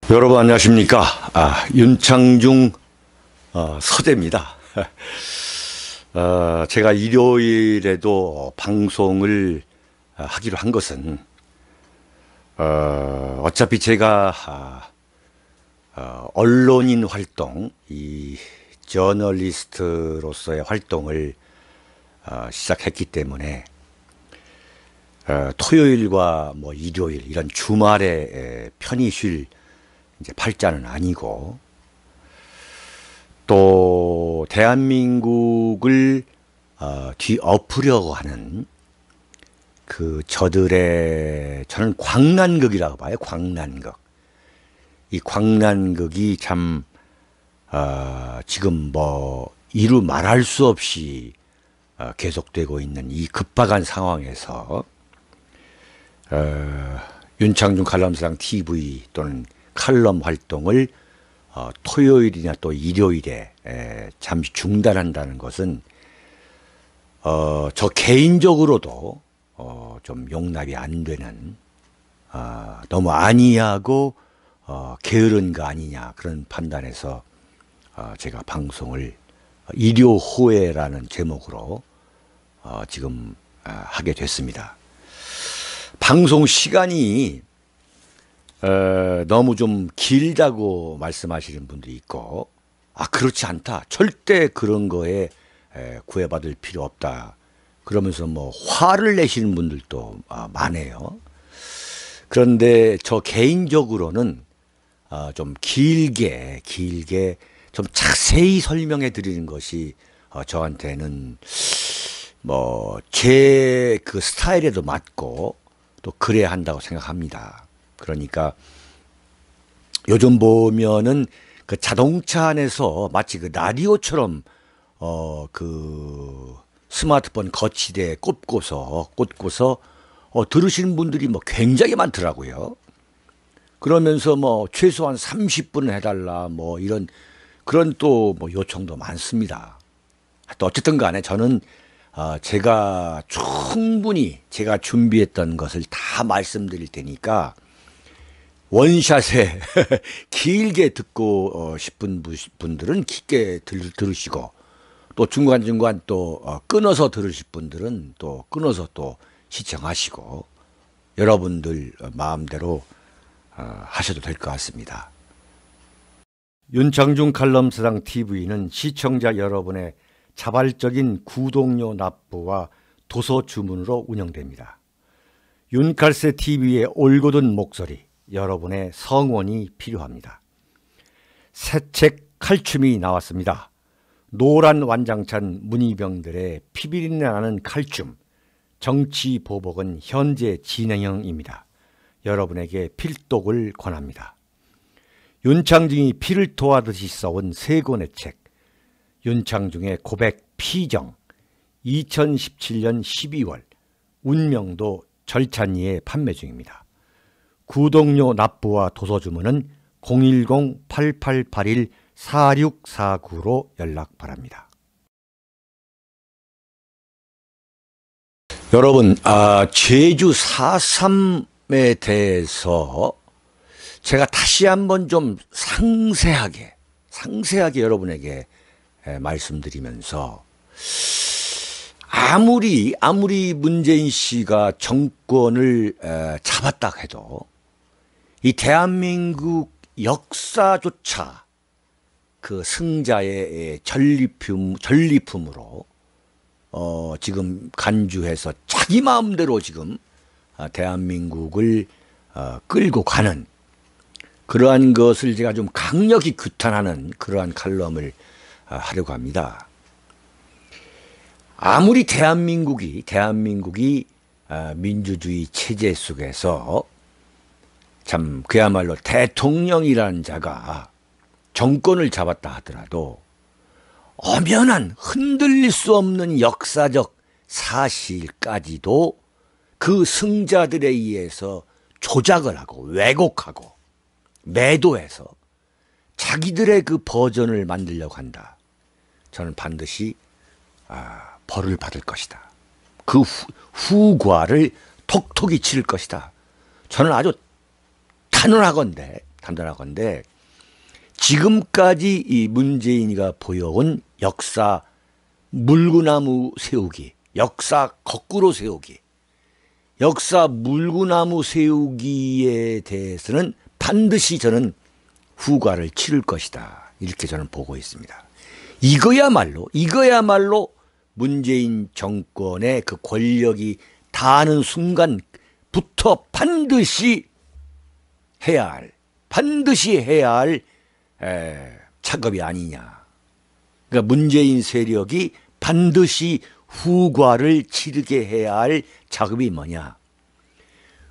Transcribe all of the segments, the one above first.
여러분 안녕하십니까? 윤창중 서재입니다. 제가 일요일에도 방송을 하기로 한 것은 어차피 제가 언론인 활동, 이 저널리스트로서의 활동을 시작했기 때문에 토요일과 뭐 일요일 이런 주말에 편히 쉴 이제 팔자는 아니고, 또 대한민국을 뒤엎으려고 하는 저들의, 저는 광란극이라고 봐요. 광란극. 이 광란극이 참 지금 뭐 이루 말할 수 없이 계속되고 있는 이 급박한 상황에서 윤창중 칼럼사랑 TV 또는 칼럼 활동을 토요일이나 또 일요일에 잠시 중단한다는 것은 저 개인적으로도 좀 용납이 안 되는, 너무 안이하고 게으른 거 아니냐, 그런 판단에서 제가 방송을 일요호회라는 제목으로 지금 하게 됐습니다. 방송 시간이 너무 좀 길다고 말씀하시는 분도 있고, 그렇지 않다, 절대 그런 거에 구애받을 필요 없다, 그러면서 뭐 화를 내시는 분들도 많아요. 그런데 저 개인적으로는 좀 길게 좀 자세히 설명해 드리는 것이 저한테는 뭐 제 그 스타일에도 맞고 또 그래야 한다고 생각합니다. 그러니까 요즘 보면은 그 자동차 안에서 마치 그 라디오처럼 그 스마트폰 거치대에 꽂고서 들으시는 분들이 뭐 굉장히 많더라고요. 그러면서 뭐 최소한 30분 해달라 뭐 이런 그런 또 뭐 요청도 많습니다. 또 어쨌든 간에 저는 제가 충분히 제가 준비했던 것을 다 말씀드릴 테니까 원샷에 길게 듣고 싶은 분들은 깊게 들으시고, 또 중간중간 또 끊어서 들으실 분들은 또 끊어서 또 시청하시고, 여러분들 마음대로 하셔도 될 것 같습니다. 윤창중 칼럼사랑 TV는 시청자 여러분의 자발적인 구독료 납부와 도서 주문으로 운영됩니다. 윤칼세 TV의 올곧은 목소리, 여러분의 성원이 필요합니다. 새 책 칼춤이 나왔습니다. 노란 완장찬 문희병들의 피비린내 나는 칼춤, 정치 보복은 현재 진행형입니다. 여러분에게 필독을 권합니다. 윤창중이 피를 토하듯이 써온 세 권의 책, 윤창중의 고백 피정, 2017년 12월, 운명도 절찬리에 판매 중입니다. 구독료 납부와 도서 주문은 010-8881-4649로 연락 바랍니다. 여러분, 제주 4.3에 대해서 제가 다시 한번 좀 상세하게 여러분에게 말씀드리면서, 아무리 문재인 씨가 정권을 잡았다 해도 이 대한민국 역사조차 그 승자의 전리품으로 지금 간주해서 자기 마음대로 지금 대한민국을 끌고 가는, 그러한 것을 제가 좀 강력히 규탄하는 그러한 칼럼을 하려고 합니다. 아무리 대한민국이 민주주의 체제 속에서 참 그야말로 대통령이라는 자가 정권을 잡았다 하더라도 엄연한 흔들릴 수 없는 역사적 사실까지도 그 승자들에 의해서 조작을 하고 왜곡하고 매도해서 자기들의 그 버전을 만들려고 한다. 저는 반드시 벌을 받을 것이다. 그 후과를 톡톡히 치를 것이다. 저는 아주 단언하건대 단단하건데 지금까지 이 문재인이가 보여온 역사 물구나무 세우기, 역사 거꾸로 세우기, 역사 물구나무 세우기에 대해서는 반드시 저는 후과를 치를 것이다. 이렇게 저는 보고 있습니다. 이거야말로 문재인 정권의 그 권력이 닿는 순간부터 반드시 해야 할 작업이 아니냐. 그러니까 문재인 세력이 반드시 후과를 치르게 해야 할 작업이 뭐냐.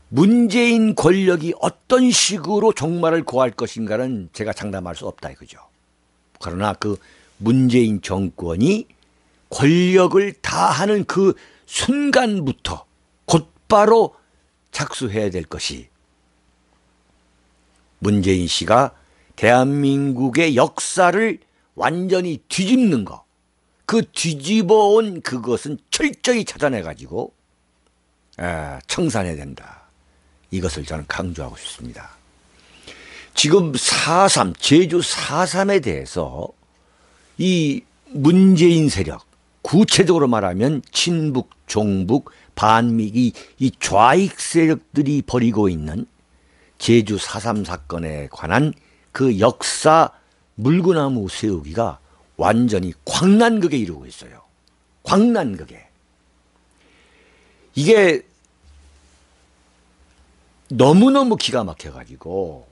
문재인 권력이 어떤 식으로 종말을 고할 것인가는 제가 장담할 수 없다 이거죠. 그러나 그 문재인 정권이 권력을 다하는 그 순간부터 곧바로 착수해야 될 것이 문재인 씨가 대한민국의 역사를 완전히 뒤집는 거, 그 뒤집어온 그것은 철저히 찾아내가지고 청산해야 된다. 이것을 저는 강조하고 싶습니다. 지금 4.3, 제주 4.3에 대해서 이 문재인 세력, 구체적으로 말하면 친북, 종북, 반미 이 좌익 세력들이 벌이고 있는 제주 4.3 사건에 관한 그 역사 물구나무 세우기가 완전히 광난극에 이르고 있어요. 광난극에. 이게 너무너무 기가 막혀가지고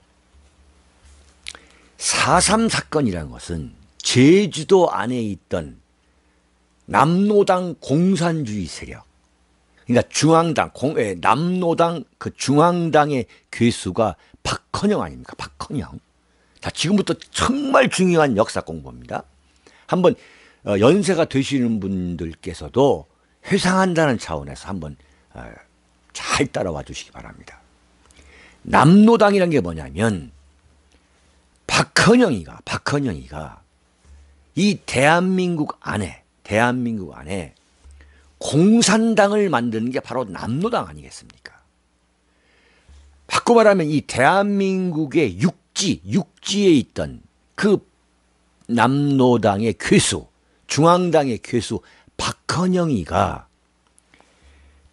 4.3 사건이라는 것은 제주도 안에 있던 남노당 공산주의 세력, 그러니까 중앙당, 남노당 그 중앙당의 괴수가 박헌영 아닙니까? 박헌영. 자, 지금부터 정말 중요한 역사 공부입니다. 한번 연세가 되시는 분들께서도 회상한다는 차원에서 한번 잘 따라와 주시기 바랍니다. 남노당이라는 게 뭐냐면 박헌영이가 이 대한민국 안에 공산당을 만드는 게 바로 남노당 아니겠습니까? 바꿔 말하면 이 대한민국의 육지에 있던 그 남노당의 괴수, 중앙당의 괴수 박헌영이가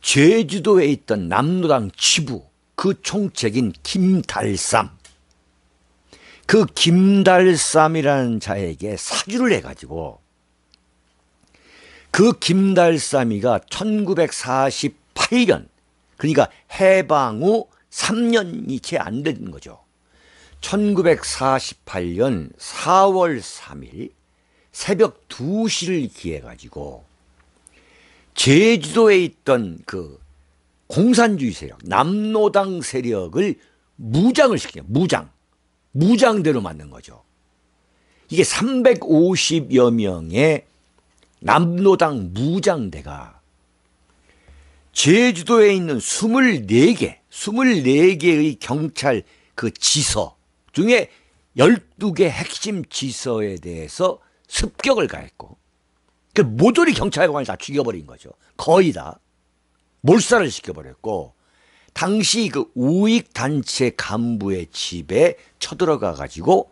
제주도에 있던 남노당 지부 그 총책인 김달삼, 그 김달삼이라는 자에게 사주를 해가지고 그 김달삼이가 1948년, 그러니까 해방 후 3년이 채 안 된 거죠. 1948년 4월 3일 새벽 2시를 기해가지고 제주도에 있던 그 공산주의 세력, 남노당 세력을 무장을 시켜요. 무장대로 만든 거죠. 이게 350여 명의 남노당 무장대가 제주도에 있는 24개의 경찰 그 지서 중에 12개 핵심 지서에 대해서 습격을 가했고, 그 모조리 경찰관을 다 죽여버린 거죠. 거의 다 몰살을 시켜버렸고, 당시 그 우익단체 간부의 집에 쳐들어가 가지고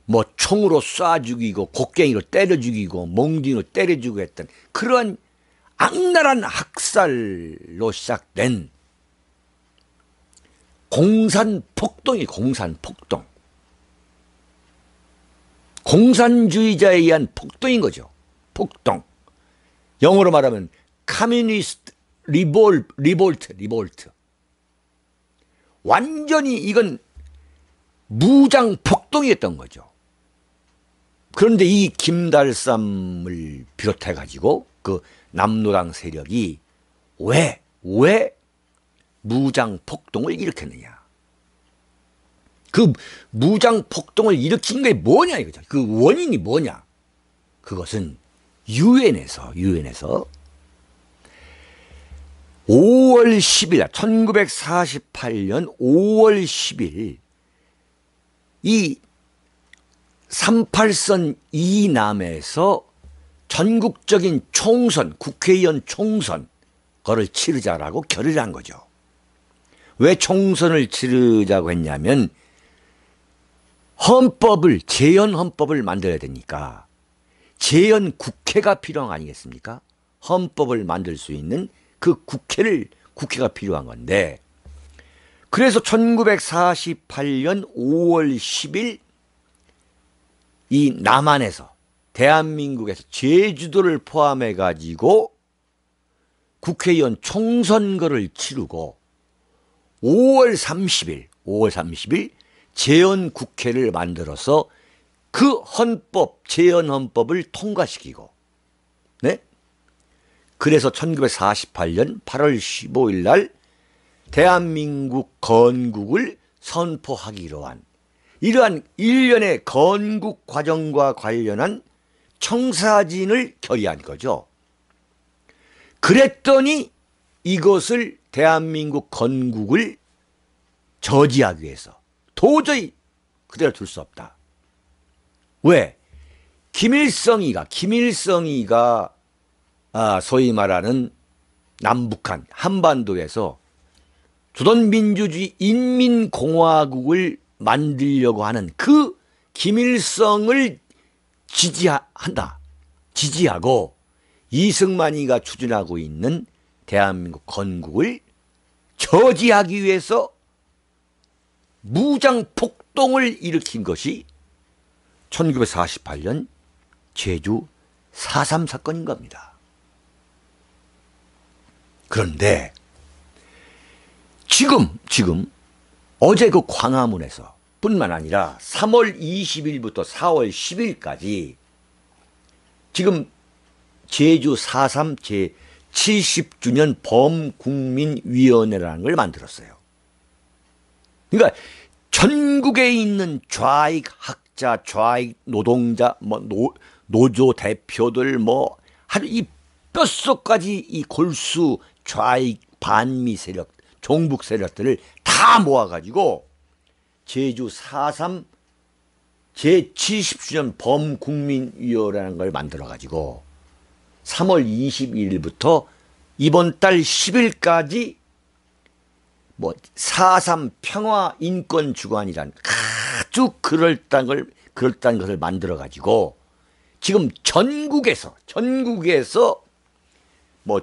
뭐 총으로 쏴 죽이고 곡괭이로 때려 죽이고 몽둥이로 때려 죽이고 했던 그런 악랄한 학살로 시작된 공산폭동이 공산폭동. 공산주의자에 의한 폭동인 거죠. 폭동. 영어로 말하면 커뮤니스트 리볼트. 완전히 이건 무장 폭동이었던 거죠. 그런데 이 김달삼을 비롯해 가지고 그 남노당 세력이 왜 무장 폭동을 일으켰느냐. 그 무장 폭동을 일으킨 게 뭐냐 이거죠. 그 원인이 뭐냐. 그것은 유엔에서 5월 10일, 1948년 5월 10일 이 38선 이남에서 전국적인 총선, 국회의원 총선 그걸 치르자라고 결의를 한 거죠. 왜 총선을 치르자고 했냐면 헌법을, 재헌 헌법을 만들어야 되니까 재헌 국회가 필요한 거 아니겠습니까? 헌법을 만들 수 있는 그 국회가 필요한 건데, 그래서 1948년 5월 10일 이 남한에서, 대한민국에서 제주도를 포함해 가지고 국회의원 총선거를 치르고 5월 30일 재헌 국회를 만들어서 그 헌법, 재헌 헌법을 통과시키고, 네? 그래서 1948년 8월 15일 날 대한민국 건국을 선포하기로 한, 이러한 일련의 건국 과정과 관련한 청사진을 결의한 거죠. 그랬더니 이것을, 대한민국 건국을 저지하기 위해서 도저히 그대로 둘 수 없다. 왜? 김일성이가 소위 말하는 남북한 한반도에서 조선민주주의 인민공화국을 만들려고 하는 그 김일성을 지지하고 이승만이가 추진하고 있는 대한민국 건국을 저지하기 위해서 무장 폭동을 일으킨 것이 1948년 제주 4.3 사건인 겁니다. 그런데 지금 어제 그 광화문에서 뿐만 아니라 3월 20일부터 4월 10일까지 지금 제주 4.3 제70주년 범국민위원회라는 걸 만들었어요. 그러니까 전국에 있는 좌익 학자, 좌익 노동자, 노조 대표들, 하루 이 뼛속까지 이 골수 좌익 반미 세력, 종북 세력들을 다 모아가지고 제주 4.3 제70주년 범국민위원회라는 걸 만들어가지고 3월 22일부터 이번 달 10일까지 4.3 평화인권주간이란 아주 그럴듯한 것을 만들어가지고 지금 전국에서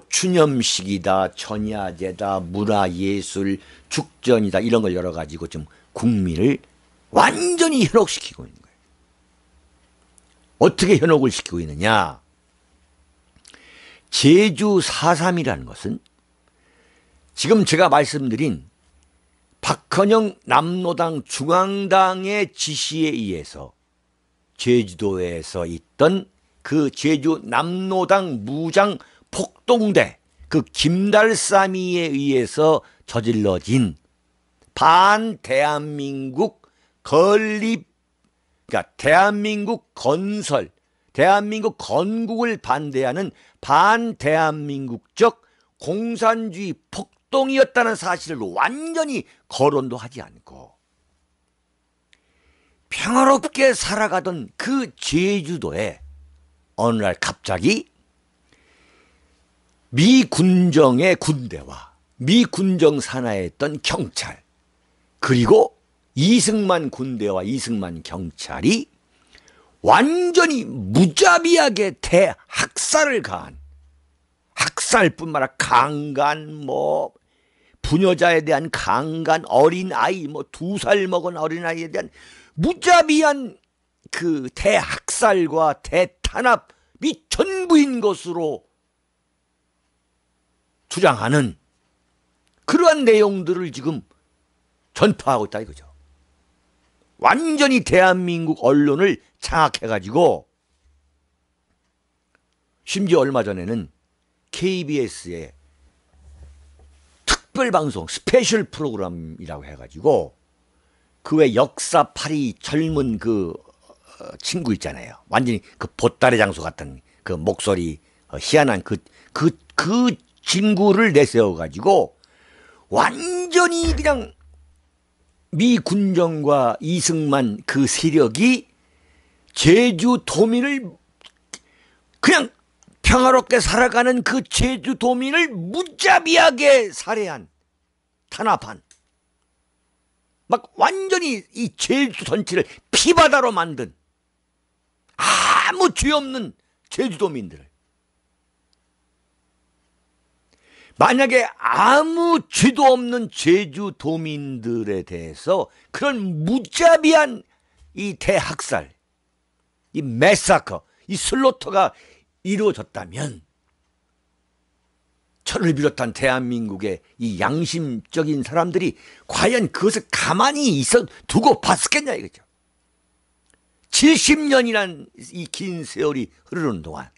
추념식이다, 전야제다, 문화예술, 축전이다, 이런 걸 열어가지고 지금 국민을 완전히 현혹시키고 있는 거예요. 어떻게 현혹을 시키고 있느냐? 제주 4.3이라는 것은 지금 제가 말씀드린 박헌영 남로당 중앙당의 지시에 의해서 제주도에서 있던 그 제주 남로당 무장 폭동대, 그 김달삼이에 의해서 저질러진 반대한민국 건립, 그러니까 대한민국 건설, 대한민국 건국을 반대하는 반대한민국적 공산주의 폭동이었다는 사실을 완전히 거론도 하지 않고 평화롭게 살아가던 그 제주도에 어느 날 갑자기 미군정의 군대와 미군정 산하에 있던 경찰, 그리고 이승만 군대와 이승만 경찰이 완전히 무자비하게 대학살을 가한, 학살뿐만 아니라 강간, 부녀자에 대한 강간, 어린아이, 2살 먹은 어린아이에 대한 무자비한 그 대학살과 대탄압이 전부인 것으로 주장하는 그러한 내용들을 지금 전파하고 있다 이거죠. 완전히 대한민국 언론을 장악해가지고, 심지어 얼마 전에는 KBS의 특별방송 스페셜 프로그램이라고 해가지고 그 외 역사파리 젊은 그 친구 있잖아요. 완전히 그 보따리 장소 같은 그 목소리 희한한 그 친구를 내세워가지고 완전히 그냥 미 군정과 이승만 그 세력이 제주도민을, 그냥 평화롭게 살아가는 그 제주도민을 무자비하게 살해한, 탄압한 막 완전히 이 제주도 전체를 피바다로 만든 아무 죄 없는 제주도민들을, 만약에 아무 죄도 없는 제주도민들에 대해서 그런 무자비한 이 대학살, 이 매사커, 이 슬로터가 이루어졌다면 저를 비롯한 대한민국의 이 양심적인 사람들이 과연 그것을 가만히 있어 두고 봤었겠냐 이거죠. 70년이란 이 긴 세월이 흐르는 동안.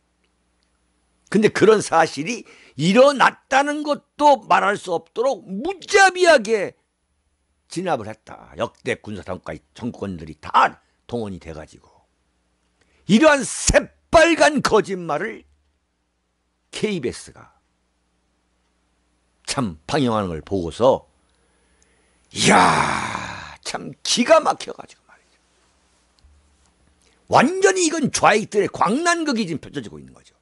근데 그런 사실이 일어났다는 것도 말할 수 없도록 무자비하게 진압을 했다. 역대 군사정권까지 정권들이 다 동원이 돼가지고 이러한 새빨간 거짓말을 KBS가 참 방영하는 걸 보고서 이야 참 기가 막혀가지고 말이죠. 완전히 이건 좌익들의 광란극이 지금 펼쳐지고 있는 거죠.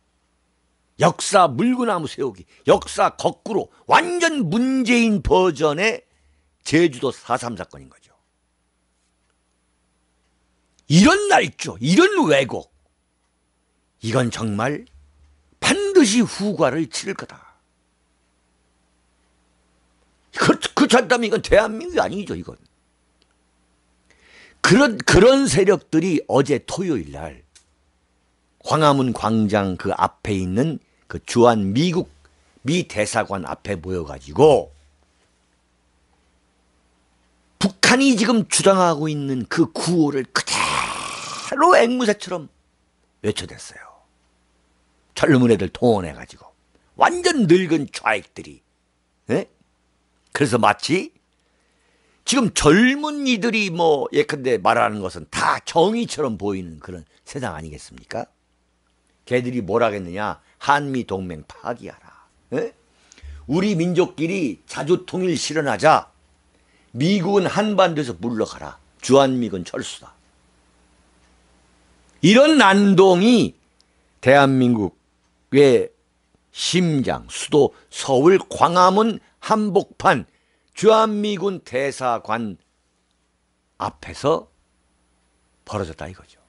역사 물구나무 세우기, 역사 거꾸로 완전 문재인 버전의 제주도 4.3 사건인 거죠. 이런 날조, 이런 왜곡, 이건 정말 반드시 후과를 치를 거다. 그렇지 않다면 이건 대한민국이 아니죠, 이건. 그런 세력들이 어제 토요일 날 광화문 광장 그 앞에 있는 그 주한 미국 미 대사관 앞에 모여가지고 북한이 지금 주장하고 있는 그 구호를 그대로 앵무새처럼 외쳐댔어요. 젊은 애들 동원해가지고 완전 늙은 좌익들이. 네? 그래서 마치 지금 젊은이들이 뭐 예컨대 말하는 것은 다 정의처럼 보이는 그런 세상 아니겠습니까? 걔들이 뭐라 했느냐? 한미동맹 파기하라. 에? 우리 민족끼리 자주통일 실현하자. 미국은 한반도에서 물러가라. 주한미군 철수다. 이런 난동이 대한민국의 심장, 수도 서울 광화문 한복판 주한미군 대사관 앞에서 벌어졌다 이거죠.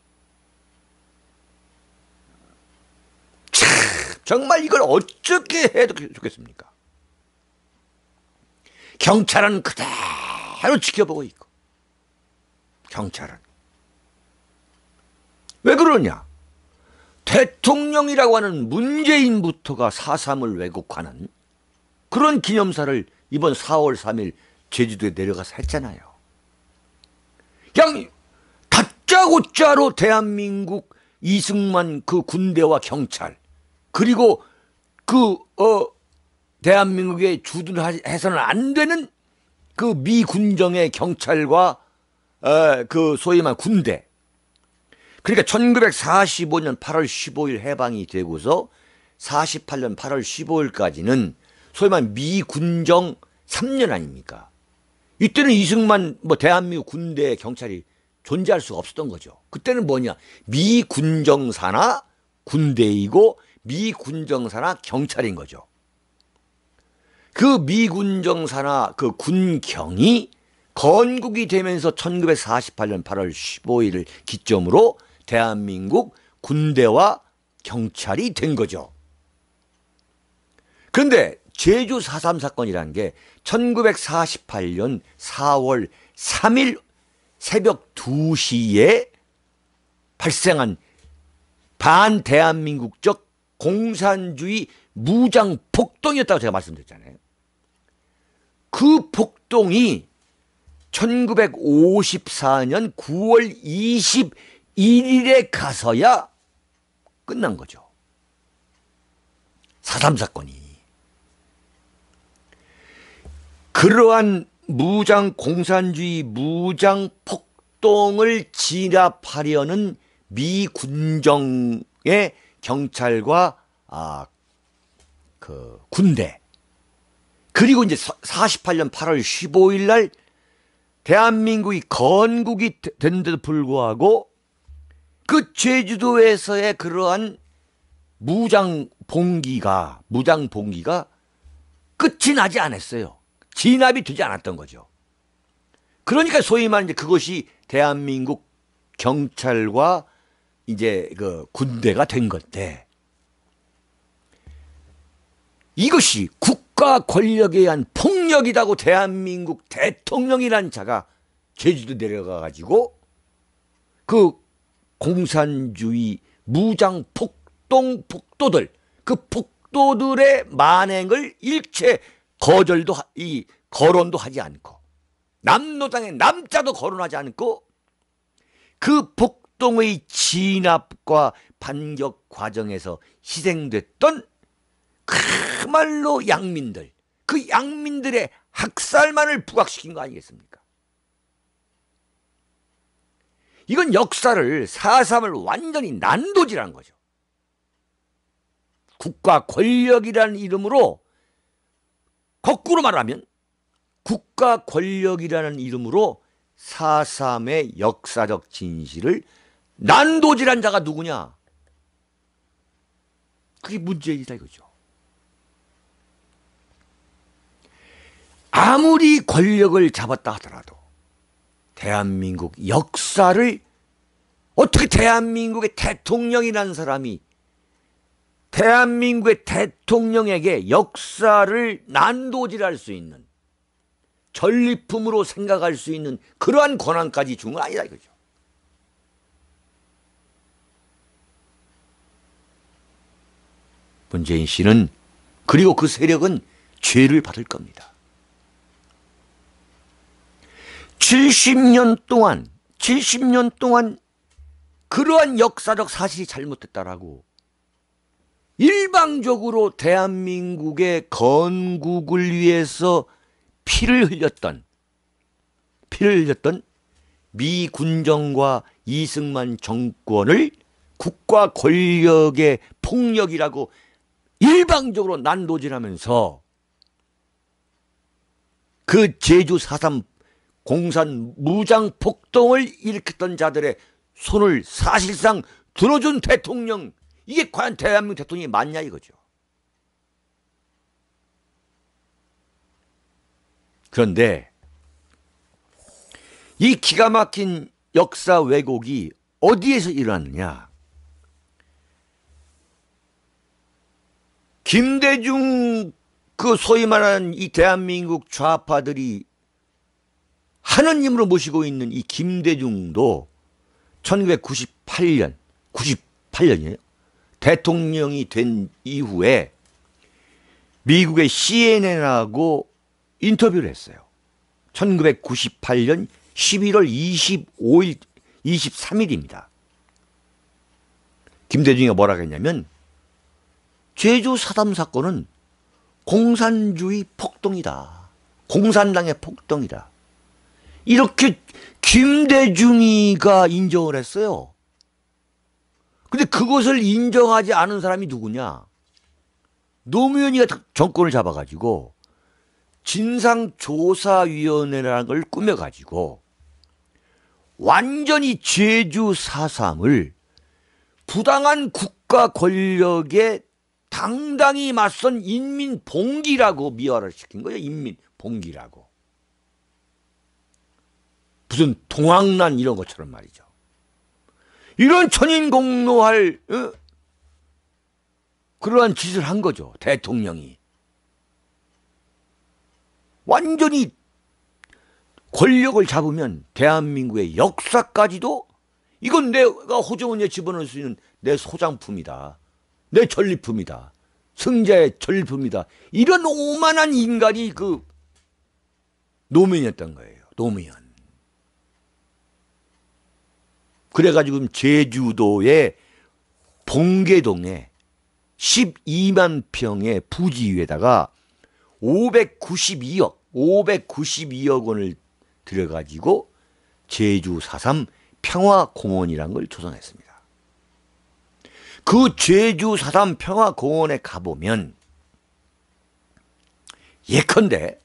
참, 정말 이걸 어떻게 해도 좋겠습니까? 경찰은 그대로 지켜보고 있고, 경찰은 왜 그러냐? 대통령이라고 하는 문재인부터가 4.3을 왜곡하는 그런 기념사를 이번 4월 3일 제주도에 내려가서 했잖아요. 그냥 다짜고짜로 대한민국 이승만 그 군대와 경찰, 그리고 대한민국에 주둔해서는 안 되는 그 미군정의 경찰과 그 소위 말한 군대. 그러니까 1945년 8월 15일 해방이 되고서 48년 8월 15일까지는 소위 말한 미군정 3년 아닙니까? 이때는 이승만 뭐 대한민국 군대 경찰이 존재할 수가 없었던 거죠. 그때는 뭐냐? 미군정사나 군대이고 미군정사나 경찰인 거죠. 그 미군정사나 그 군경이 건국이 되면서 1948년 8월 15일을 기점으로 대한민국 군대와 경찰이 된 거죠. 그런데 제주 4.3 사건이라는 게 1948년 4월 3일 새벽 2시에 발생한 반대한민국적 공산주의 무장 폭동이었다고 제가 말씀드렸잖아요. 그 폭동이 1954년 9월 21일에 가서야 끝난 거죠. 4.3 사건이. 그러한 무장 공산주의 무장 폭동을 진압하려는 미군정의 경찰과 그 군대, 그리고 이제 48년 8월 15일 날 대한민국이 건국이 된데도 불구하고 그 제주도에서의 그러한 무장 봉기가 끝이 나지 않았어요. 진압이 되지 않았던 거죠. 그러니까 소위 말하는 이제 그것이 대한민국 경찰과 이제 그 군대가 된 건데, 이것이 국가 권력에 의한 폭력이라고 대한민국 대통령이라는 자가 제주도 내려가 가지고 그 공산주의 무장 폭도들, 그 폭도들의 만행을 일체 거론도 하지 않고, 남로당의 남자도 거론하지 않고, 그 폭동의 진압과 반격 과정에서 희생됐던 그말로 양민들, 그 양민들의 학살만을 부각시킨 거 아니겠습니까? 이건 역사를, 4.3을 완전히 난도질한 거죠. 국가 권력이라는 이름으로, 거꾸로 말하면 국가 권력이라는 이름으로 4.3의 역사적 진실을 난도질한 자가 누구냐? 그게 문재인이다 이거죠. 아무리 권력을 잡았다 하더라도 대한민국 역사를, 어떻게 대한민국의 대통령이라는 사람이 대한민국의 대통령에게 역사를 난도질할 수 있는, 전리품으로 생각할 수 있는 그러한 권한까지 준 건 아니다 이거죠. 문재인 씨는, 그리고 그 세력은 죄를 받을 겁니다. 70년 동안 그러한 역사적 사실이 잘못됐다라고 일방적으로 대한민국의 건국을 위해서 피를 흘렸던 미 군정과 이승만 정권을 국가 권력의 폭력이라고 일방적으로 난도질하면서 그 제주 4.3 공산 무장 폭동을 일으켰던 자들의 손을 사실상 들어준 대통령, 이게 과연 대한민국 대통령이 맞냐 이거죠. 그런데 이 기가 막힌 역사 왜곡이 어디에서 일어났느냐? 김대중, 그 소위 말하는 이 대한민국 좌파들이 하느님으로 모시고 있는 이 김대중도 98년이에요. 대통령이 된 이후에 미국의 CNN하고 인터뷰를 했어요. 1998년 11월 25일, 23일입니다. 김대중이 뭐라고 했냐면, 제주 4.3 사건은 공산주의 폭동이다. 공산당의 폭동이다. 이렇게 김대중이가 인정을 했어요. 근데 그것을 인정하지 않은 사람이 누구냐? 노무현이가 정권을 잡아가지고 진상조사위원회라는 걸 꾸며가지고 완전히 제주 4.3을 부당한 국가 권력에 당당히 맞선 인민봉기라고 미화를 시킨 거예요. 인민봉기라고. 무슨 동학난 이런 것처럼 말이죠. 이런 천인공노할 그러한 짓을 한 거죠. 대통령이. 완전히 권력을 잡으면 대한민국의 역사까지도, 이건 내가 호정원에 집어넣을 수 있는 내 소장품이다. 내 전리품이다. 승자의 전리품이다. 이런 오만한 인간이 그 노무현이었던 거예요. 노무현. 그래가지고 제주도의 봉계동에 12만 평의 부지 위에다가 592억 원을 들여가지고 제주 4.3 평화공원이라는 걸 조성했습니다. 그 제주 4.3 평화공원에 가보면 예컨대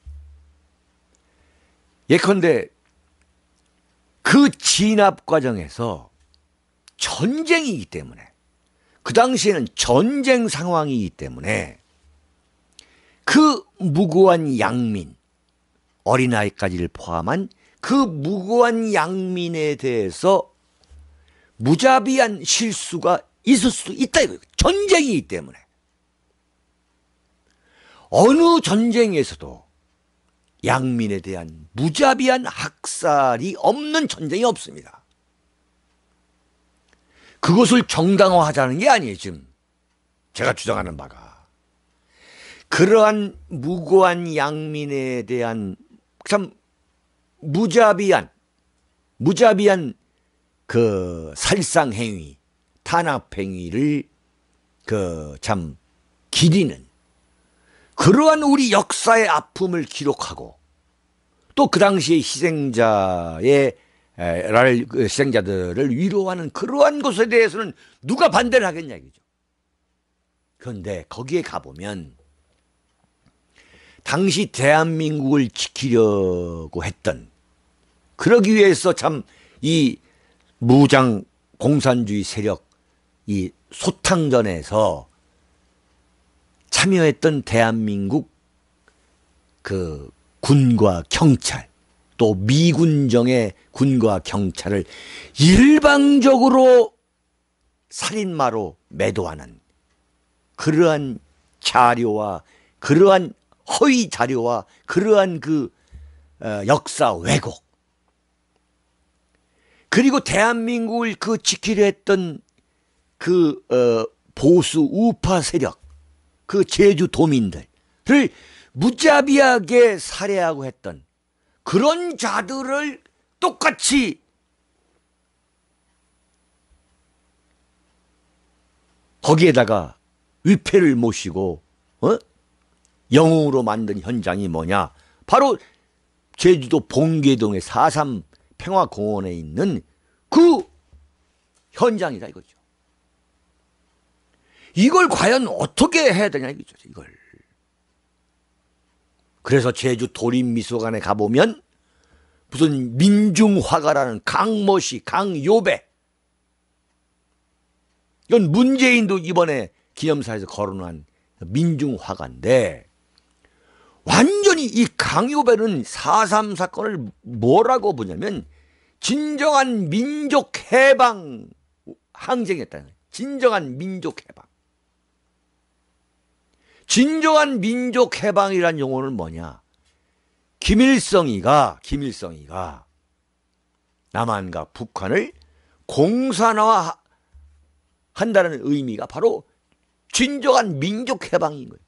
그 진압 과정에서 전쟁이기 때문에, 그 당시에는 전쟁 상황이기 때문에 그 무고한 양민, 어린아이까지를 포함한 그 무고한 양민에 대해서 무자비한 실수가 있을 수도 있다 이거예요. 전쟁이기 때문에. 어느 전쟁에서도 양민에 대한 무자비한 학살이 없는 전쟁이 없습니다. 그것을 정당화하자는 게 아니에요. 지금 제가 주장하는 바가. 그러한 무고한 양민에 대한 참 무자비한 그 살상행위, 탄압행위를 그 참 기리는 그러한 우리 역사의 아픔을 기록하고 또 그 당시의 희생자들을 위로하는 그러한 것에 대해서는 누가 반대를 하겠냐 이거죠. 그런데 거기에 가보면 당시 대한민국을 지키려고 했던, 그러기 위해서 참 이 무장 공산주의 세력 이 소탕전에서 참여했던 대한민국 그 군과 경찰, 또 미군정의 군과 경찰을 일방적으로 살인마로 매도하는 그러한 자료와 그러한 허위 자료와 그러한 그 역사 왜곡, 그리고 대한민국을 그 지키려 했던 그 보수 우파 세력, 그 제주도민들을 무자비하게 살해하고 했던 그런 자들을 똑같이 거기에다가 위패를 모시고 영웅으로 만든 현장이 뭐냐? 바로 제주도 봉계동의 4.3 평화공원에 있는 그 현장이다 이거죠. 이걸 과연 어떻게 해야 되냐 이거죠. 이걸. 그래서 제주 도림미술관에 가보면 무슨 민중화가라는 강모시, 강요배, 이건 문재인도 이번에 기념사에서 거론한 민중화가인데, 완전히 이 강요배는 4.3 사건을 뭐라고 보냐면 진정한 민족해방 항쟁했다는 거예요. 진정한 민족해방. 진정한 민족해방이란 용어는 뭐냐? 김일성이가 남한과 북한을 공산화한다는 의미가 바로 진정한 민족해방인 거예요.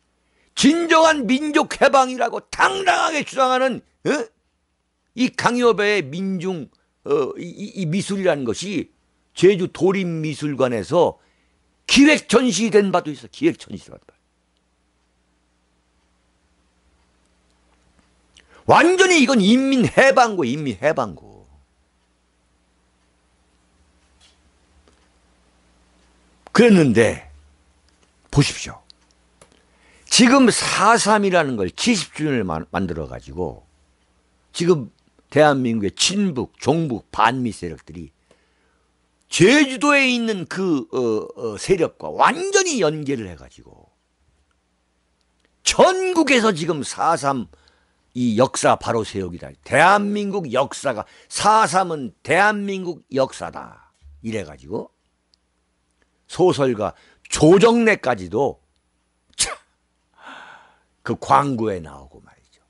진정한 민족해방이라고 당당하게 주장하는 이 강요배의 민중 이 미술이라는 것이 제주 도림미술관에서 기획 전시된 바도 있어. 기획 전시된 바. 완전히 이건 인민해방고, 인민해방고. 그랬는데 보십시오. 지금 4.3이라는 걸 70주년을 만들어가지고 지금 대한민국의 친북, 종북, 반미 세력들이 제주도에 있는 그 세력과 완전히 연계를 해가지고 전국에서 지금 4.3 이 역사 바로 세우기다. 대한민국 역사가 4.3은 대한민국 역사다. 이래가지고 소설가 조정래까지도 그 광고에 나오고 말이죠.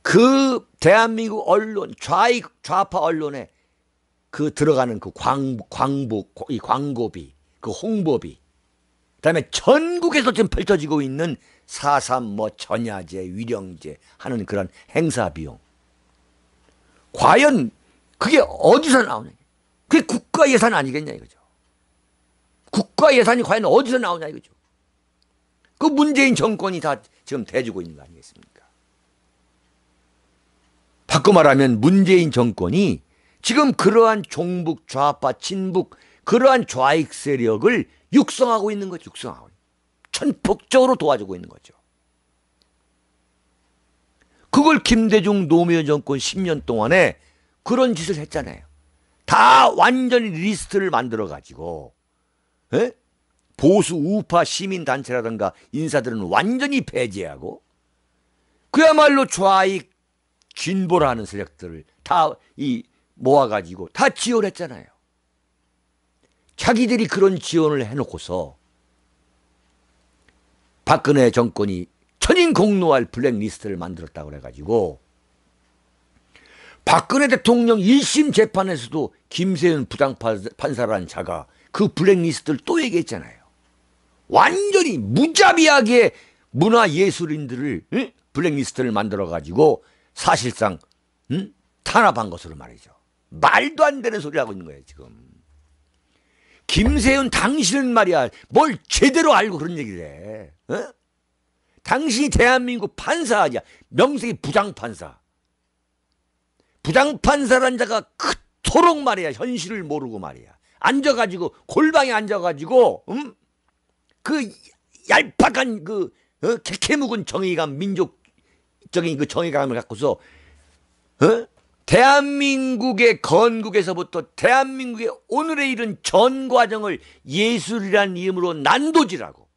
그 대한민국 언론, 좌파 언론에 그 들어가는 그 이 광고비, 그 홍보비, 그다음에 전국에서 지금 펼쳐지고 있는 4.3 뭐 전야제, 위령제 하는 그런 행사 비용. 과연 그게 어디서 나오냐? 그게 국가 예산 아니겠냐 이거죠. 국가 예산이 과연 어디서 나오냐 이거죠. 그 문재인 정권이 다 지금 대주고 있는 거 아니겠습니까? 바꿔 말하면 문재인 정권이 지금 그러한 종북, 좌파, 친북 그러한 좌익 세력을 육성하고 있는 거죠. 육성하고. 전폭적으로 도와주고 있는 거죠. 그걸 김대중 노무현 정권 10년 동안에 그런 짓을 했잖아요. 다 완전히 리스트를 만들어가지고 보수 우파 시민단체라든가 인사들은 완전히 배제하고 그야말로 좌익 진보라 하는 세력들을 다 모아가지고 다 지원했잖아요. 자기들이 그런 지원을 해놓고서 박근혜 정권이 천인공노할 블랙리스트를 만들었다고 그래가지고 박근혜 대통령 1심 재판에서도 김세윤 부장판사라는 자가 그 블랙리스트를 또 얘기했잖아요. 완전히 무자비하게 문화예술인들을 블랙리스트를 만들어가지고 사실상 탄압한 것으로 말이죠. 말도 안 되는 소리 하고 있는 거예요 지금. 김세윤 당신은 말이야 뭘 제대로 알고 그런 얘기를 해. 어? 당신이 대한민국 판사냐, 명색이 부장판사. 부장판사란 자가 그토록 말이야 현실을 모르고 말이야 앉아가지고 골방에 앉아가지고 그 얄팍한 그 개케묵은 정의감, 민족적인 그 정의감을 갖고서 대한민국의 건국에서부터 대한민국의 오늘에 이른 전 과정을 예술이라는 이름으로 난도질하고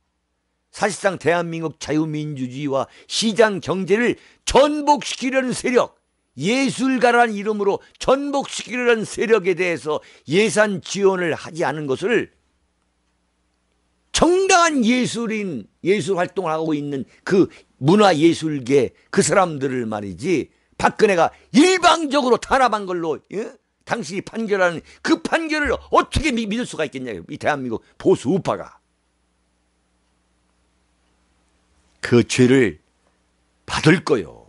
사실상 대한민국 자유민주주의와 시장 경제를 전복시키려는 세력, 예술가라는 이름으로 전복시키려는 세력에 대해서 예산 지원을 하지 않은 것을 정당한 예술인, 예술 활동을 하고 있는 그 문화예술계 그 사람들을 말이지 박근혜가 일방적으로 탄압한 걸로 당신이 판결하는 그 판결을 어떻게 믿을 수가 있겠냐고요. 이 대한민국 보수 우파가. 그 죄를 받을 거요.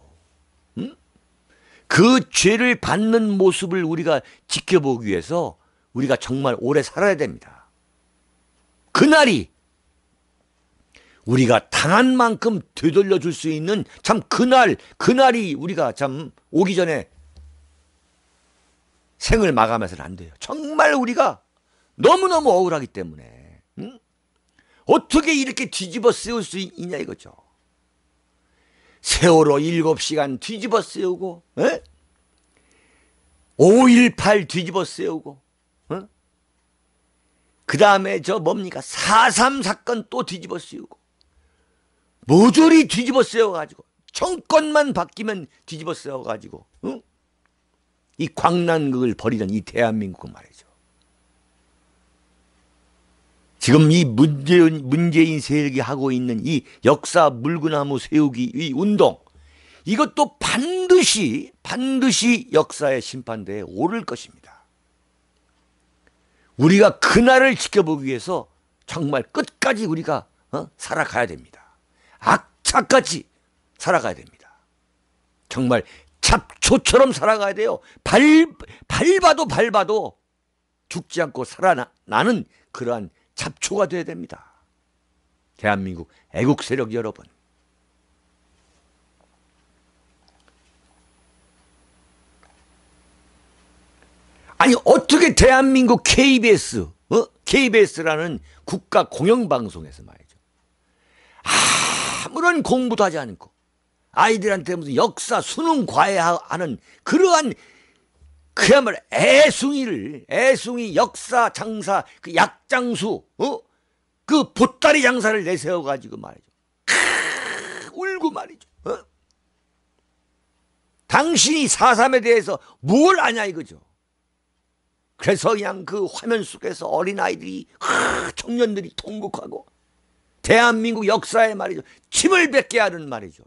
그 죄를 받는 모습을 우리가 지켜보기 위해서 우리가 정말 오래 살아야 됩니다. 그날이 우리가 당한 만큼 되돌려 줄 수 있는 참 그날이 우리가 참 오기 전에 생을 마감해서는 안 돼요. 정말 우리가 너무너무 억울하기 때문에 어떻게 이렇게 뒤집어 쓰울 수 있냐 이거죠. 세월호 7시간 뒤집어 쓰우고 5.18 뒤집어 쓰우고 그 다음에 저 뭡니까 4.3 사건 또 뒤집어 쓰우고 모조리 뒤집어 쓰여가지고 정권만 바뀌면 뒤집어 쓰여가지고 이 광란극을 벌이던 이 대한민국은 말이죠. 지금 이 문재인 세력이 하고 있는 이 역사 물구나무 세우기 이 운동 이것도 반드시 역사의 심판대에 오를 것입니다. 우리가 그날을 지켜보기 위해서 정말 끝까지 우리가 살아가야 됩니다. 악착같이 살아가야 됩니다. 정말 잡초처럼 살아가야 돼요. 밟아도 죽지 않고 살아나는 그러한 잡초가 되어야 됩니다. 대한민국 애국 세력 여러분. 아니 어떻게 대한민국 KBS라는 국가 공영방송에서 말이죠. 아무런 공부도 하지 않고 아이들한테 무슨 역사 수능 과외하는 그러한 그야말로 애숭이 역사 장사 그 약장수 그 보따리 장사를 내세워 가지고 말이죠. 울고 말이죠. 당신이 4.3에 대해서 뭘 아냐 이거죠. 그래서 그냥 그 화면 속에서 어린아이들이 청년들이 통곡하고 대한민국 역사에 말이죠 침을 뱉게 하는 말이죠.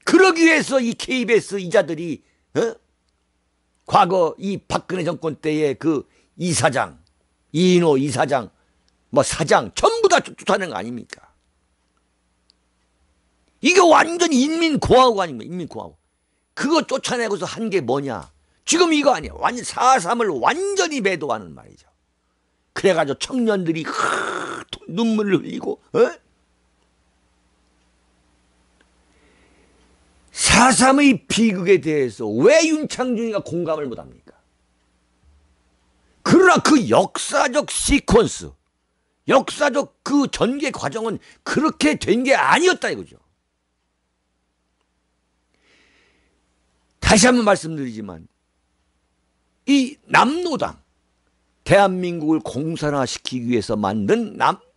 그러기 위해서 이 KBS 이자들이 과거 이 박근혜 정권 때의 그 이사장, 이인호 이사장, 뭐 사장 전부 다 쫓아낸 거 아닙니까? 이게 완전 인민공화국 아닙니까? 인민공화국. 그거 쫓아내고서 한 게 뭐냐? 지금 이거 아니야. 완전 4.3을 완전히 매도하는 말이죠. 그래가지고 청년들이 눈물을 흘리고 4.3의 비극에 대해서 왜 윤창중이가 공감을 못합니까? 그러나 그 역사적 시퀀스, 역사적 그 전개 과정은 그렇게 된 게 아니었다 이거죠. 다시 한번 말씀드리지만 이 남노당, 대한민국을 공산화시키기 위해서 만든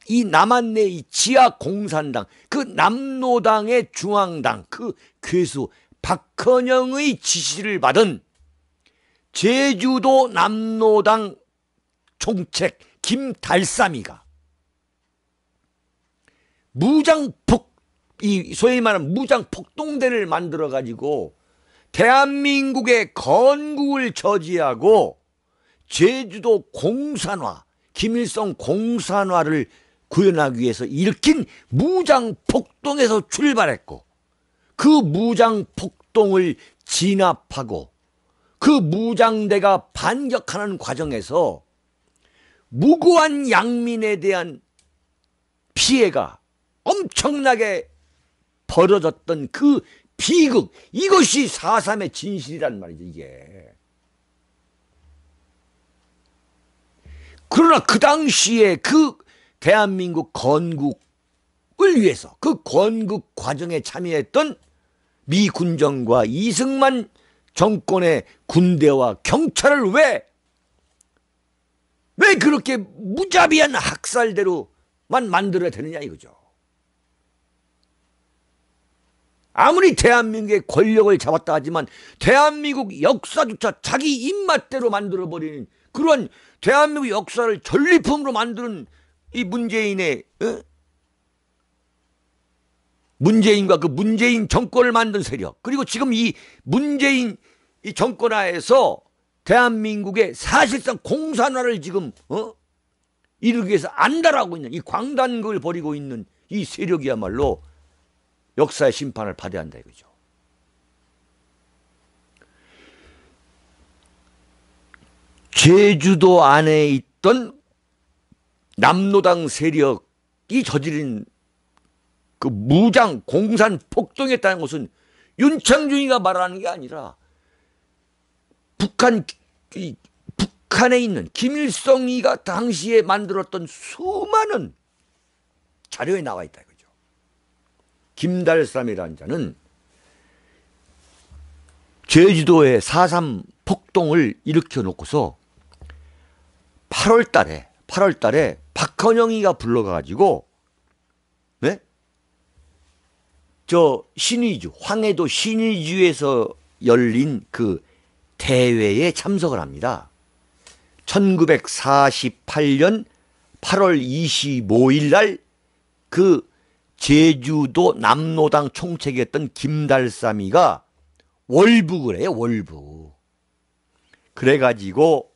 이 남한내 이 지하 공산당, 그 남노당의 중앙당, 그 괴수 박헌영의 지시를 받은 제주도 남로당 총책 김달삼이가 이 소위 말하는 무장폭동대를 만들어 가지고 대한민국의 건국을 저지하고 제주도 공산화, 김일성 공산화를 구현하기 위해서 일으킨 무장폭동에서 출발했고, 그 무장폭동을 진압하고 그 무장대가 반격하는 과정에서 무고한 양민에 대한 피해가 엄청나게 벌어졌던 그 비극, 이것이 4.3의 진실이란 말이죠, 이게. 그러나 그 당시에 그 대한민국 건국을 위해서 그 건국 과정에 참여했던 미 군정과 이승만 정권의 군대와 경찰을 왜 그렇게 무자비한 학살대로만 만들어야 되느냐 이거죠. 아무리 대한민국의 권력을 잡았다 하지만 대한민국 역사조차 자기 입맛대로 만들어버리는 그런 대한민국 역사를 전리품으로 만드는 이 문재인과 그 문재인 정권을 만든 세력, 그리고 지금 이 문재인 이 정권 하에서 대한민국의 사실상 공산화를 지금 이루기 위해서 안달하고 있는 이 광단극을 벌이고 있는 이 세력이야말로 역사의 심판을 받아야 한다 이거죠. 제주도 안에 있던 남로당 세력이 저지른 그 무장 공산 폭동이었다는 것은 윤창중이가 말하는 게 아니라 북한에 있는 김일성이가 당시에 만들었던 수많은 자료에 나와 있다 이거죠. 김달삼이라는 자는 제주도에 4.3 폭동을 일으켜 놓고서 8월 달에 박헌영이가 불러가지고, 네? 신의주, 황해도 신의주에서 열린 그 대회에 참석을 합니다. 1948년 8월 25일 날 그 제주도 남로당 총책이었던 김달삼이가 월북을 해요, 월북. 그래가지고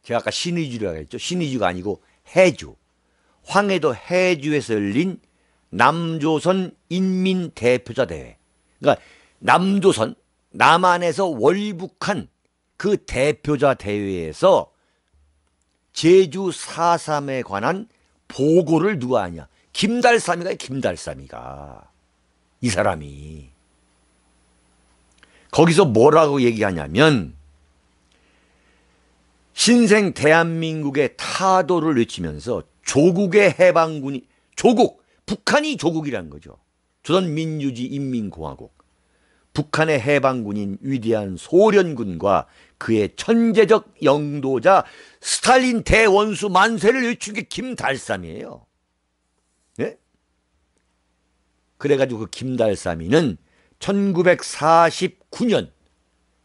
제가 아까 신의주라고 했죠. 신의주가 아니고 해주. 황해도 해주에서 열린 남조선 인민대표자 대회. 그러니까 남조선, 남한에서 월북한 그 대표자 대회에서 제주 4.3에 관한 보고를 누가 하냐. 김달삼이가. 이 사람이. 거기서 뭐라고 얘기하냐면, 신생 대한민국의 타도를 외치면서 조국의 해방군이, 북한이 조국이라는 거죠. 조선민주주의 인민공화국. 북한의 해방군인 위대한 소련군과 그의 천재적 영도자 스탈린 대원수 만세를 외친 게 김달삼이에요. 네? 그래가지고 그 김달삼이는 1949년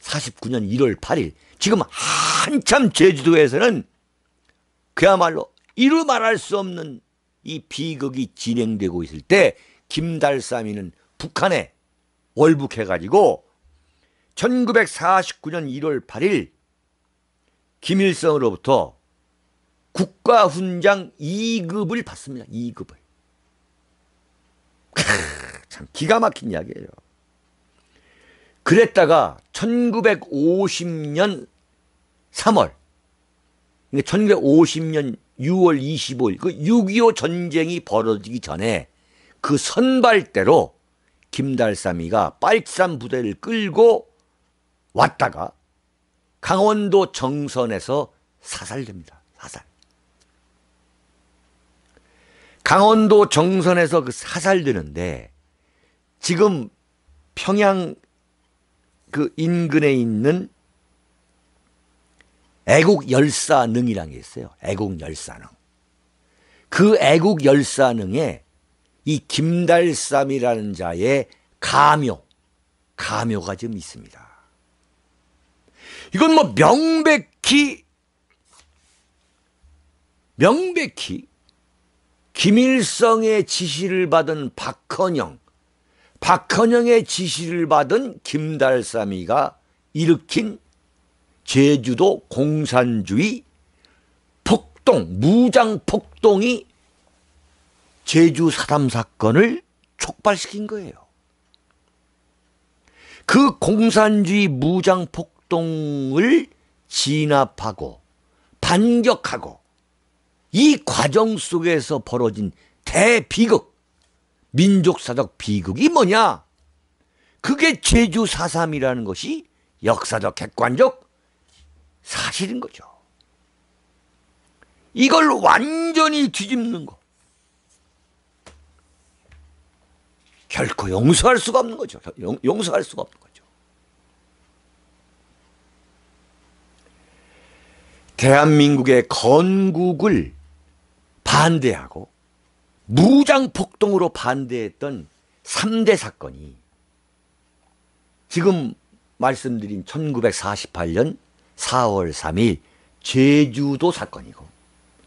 1월 8일 지금 한참 제주도에서는 그야말로 이루 말할 수 없는 이 비극이 진행되고 있을 때 김달삼이는 북한에 월북해가지고 1949년 1월 8일 김일성으로부터 국가훈장 2급을 받습니다. 2급을. 참 기가 막힌 이야기예요. 그랬다가 1950년 3월, 1950년 6월 25일 그 6.25 전쟁이 벌어지기 전에 그 선발대로 김달삼이가 빨치산 부대를 끌고 왔다가 강원도 정선에서 사살됩니다. 사살. 강원도 정선에서 그 사살되는데 지금 평양 그 인근에 있는 애국열사능이라는 게 있어요. 애국열사능. 그 애국열사능에 이 김달삼이라는 자의 가묘, 가묘가 좀 있습니다. 이건 뭐 명백히 김일성의 지시를 받은 박헌영의 지시를 받은 김달삼이가 일으킨 제주도 공산주의 무장 폭동이 제주 4.3 사건을 촉발시킨 거예요. 그 공산주의 무장 폭동을 진압하고 반격하고 이 과정 속에서 벌어진 대비극, 민족사적 비극이 뭐냐? 그게 제주 4.3이라는 것이 역사적 객관적 사실인 거죠. 이걸 완전히 뒤집는 거 결코 용서할 수가 없는 거죠. 용서할 수가 없는 거죠. 대한민국의 건국을 반대하고 무장폭동으로 반대했던 3대 사건이 지금 말씀드린 1948년 4월 3일 제주도 사건이고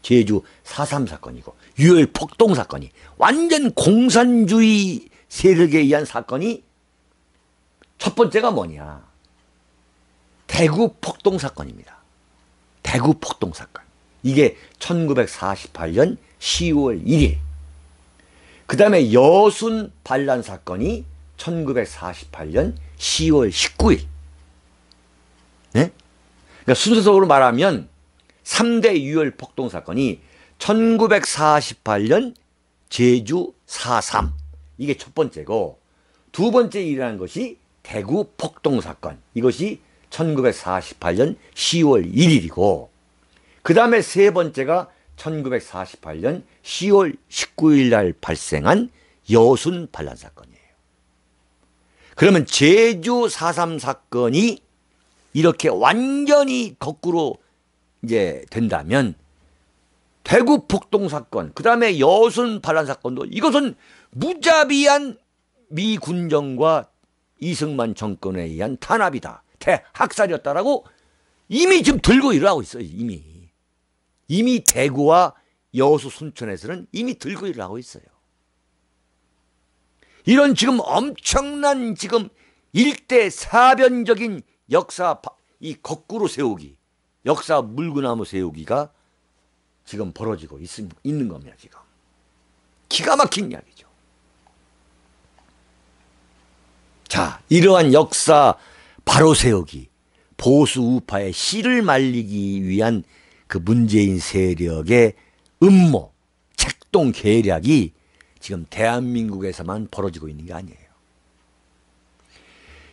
제주 4.3 사건이고 6.25 폭동 사건이 완전 공산주의 세력에 의한 사건이 첫 번째가 뭐냐? 대구 폭동 사건입니다. 대구 폭동 사건. 이게 1948년 10월 1일. 그 다음에 여순 반란 사건이 1948년 10월 19일. 네? 그러니까 순서적으로 말하면 3대 6.25 폭동 사건이 1948년 제주 4.3 이게 첫 번째고, 두 번째 일어난 것이 대구 폭동 사건, 이것이 1948년 10월 1일이고 그 다음에 세 번째가 1948년 10월 19일 날 발생한 여순 반란 사건이에요. 그러면 제주 4.3 사건이 이렇게 완전히 거꾸로 이제 된다면 대구 폭동 사건, 그 다음에 여순 반란 사건도 이것은 무자비한 미 군정과 이승만 정권에 의한 탄압이다, 대학살이었다라고 이미 지금 들고 일어나고 있어요. 이미 대구와 여수 순천에서는 이미 들고 일어나고 있어요. 이런 지금 엄청난 지금 일대 사변적인 역사 이 거꾸로 세우기, 역사 물구나무 세우기가 지금 벌어지고 있는 겁니다. 지금 기가 막힌 이야기죠. 자, 이러한 역사 바로 세우기, 보수 우파의 씨를 말리기 위한 그 문재인 세력의 음모, 책동 계략이 지금 대한민국에서만 벌어지고 있는 게 아니에요.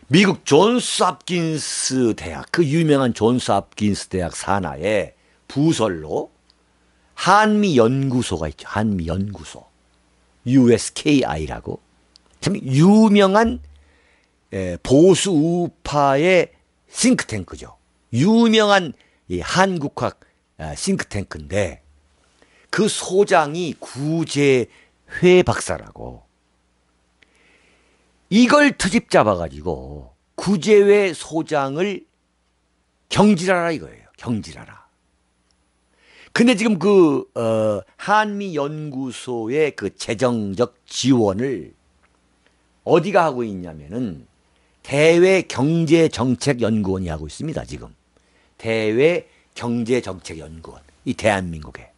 미국 존스 홉킨스 대학, 그 유명한 존스 홉킨스 대학 산하에 부설로 한미연구소가 있죠. 한미연구소. USKI라고. 참 유명한 보수 우파의 싱크탱크죠. 유명한 한국학 싱크탱크인데 그 소장이 구재회 박사라고. 이걸 트집 잡아가지고 구재회 소장을 경질하라 이거예요. 경질하라. 근데 지금 그 한미연구소의 그 재정적 지원을 어디가 하고 있냐면은 대외경제정책연구원이 하고 있습니다. 지금 대외경제정책연구원, 이 대한민국에.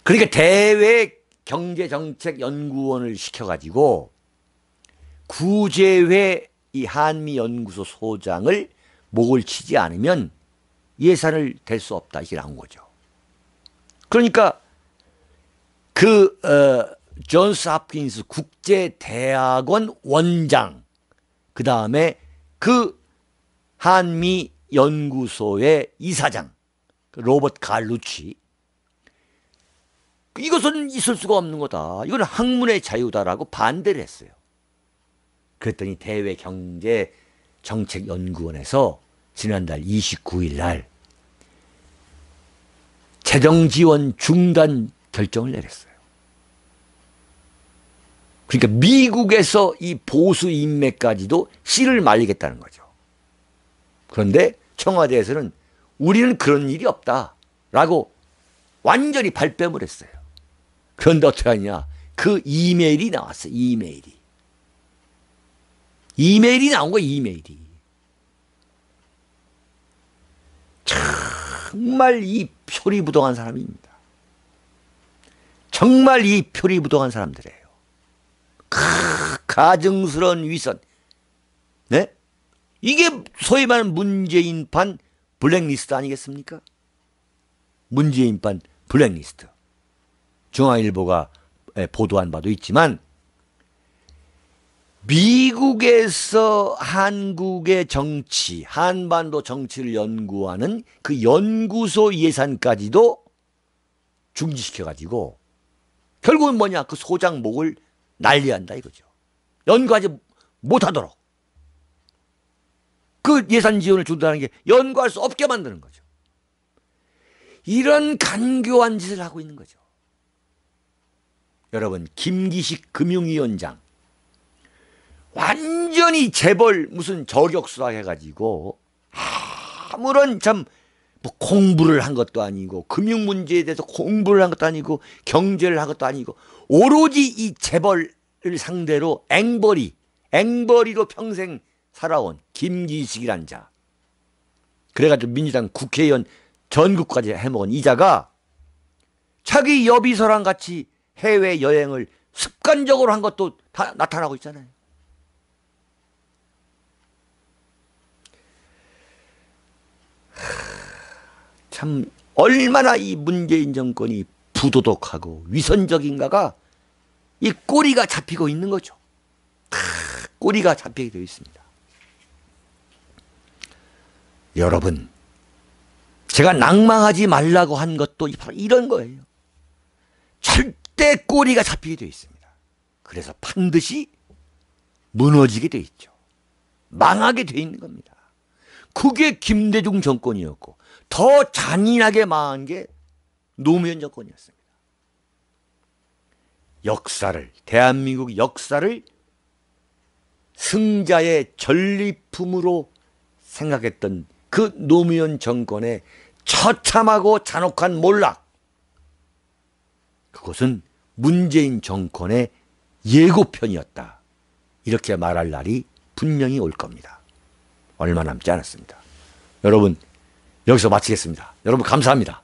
그러니까 대외경제정책연구원을 시켜가지고 구재회 이 한미연구소 소장을 목을 치지 않으면 예산을 댈 수 없다, 이게 나온 거죠. 그러니까 그 존스 홉킨스 국제대학원 원장, 그 다음에 그 한미연구소의 이사장 로버트 갈루치, 이것은 있을 수가 없는 거다, 이건 학문의 자유다라고 반대를 했어요. 그랬더니 대외경제정책연구원에서 지난달 29일 날 재정지원 중단 결정을 내렸어요. 그러니까 미국에서 이 보수 인맥까지도 씨를 말리겠다는 거죠. 그런데 청와대에서는 우리는 그런 일이 없다라고 완전히 발뺌을 했어요. 그런데 어떻게 하냐? 그 이메일이 나왔어요. 이메일이 나온 거예요. 이메일이. 정말 이 표리부동한 사람입니다. 정말 이 표리부동한 사람들이에요. 가증스러운 위선. 네? 이게 소위 말하는 문재인판 블랙리스트 아니겠습니까? 문재인판 블랙리스트. 중앙일보가 보도한 바도 있지만 미국에서 한국의 정치, 한반도 정치를 연구하는 그 연구소 예산까지도 중지시켜가지고 결국은 뭐냐? 그 소장 목을 날려한다 이거죠. 연구하지 못하도록. 그 예산 지원을 준다는 게 연구할 수 없게 만드는 거죠. 이런 간교한 짓을 하고 있는 거죠. 여러분, 김기식 금융위원장 완전히 재벌 무슨 저격수라 해가지고 아무런 참 뭐 공부를 한 것도 아니고 금융 문제에 대해서 공부를 한 것도 아니고 경제를 한 것도 아니고 오로지 이 재벌을 상대로 앵벌이로 평생 살아온 김기식이란 자. 그래가지고 민주당 국회의원 전국까지 해먹은 이 자가 자기 여비서랑 같이 해외여행을 습관적으로 한 것도 다 나타나고 있잖아요. 참 얼마나 이 문재인 정권이 부도덕하고 위선적인가가 이 꼬리가 잡히고 있는 거죠. 꼬리가 잡히게 되어 있습니다. 여러분, 제가 낭망하지 말라고 한 것도 바로 이런 거예요. 절대 꼬리가 잡히게 되어 있습니다. 그래서 반드시 무너지게 되어 있죠. 망하게 되어 있는 겁니다. 그게 김대중 정권이었고 더 잔인하게 망한 게 노무현 정권이었습니다. 대한민국 역사를 승자의 전리품으로 생각했던 그 노무현 정권의 처참하고 잔혹한 몰락, 그것은 문재인 정권의 예고편이었다. 이렇게 말할 날이 분명히 올 겁니다. 얼마 남지 않았습니다. 여러분, 여기서 마치겠습니다. 여러분 감사합니다.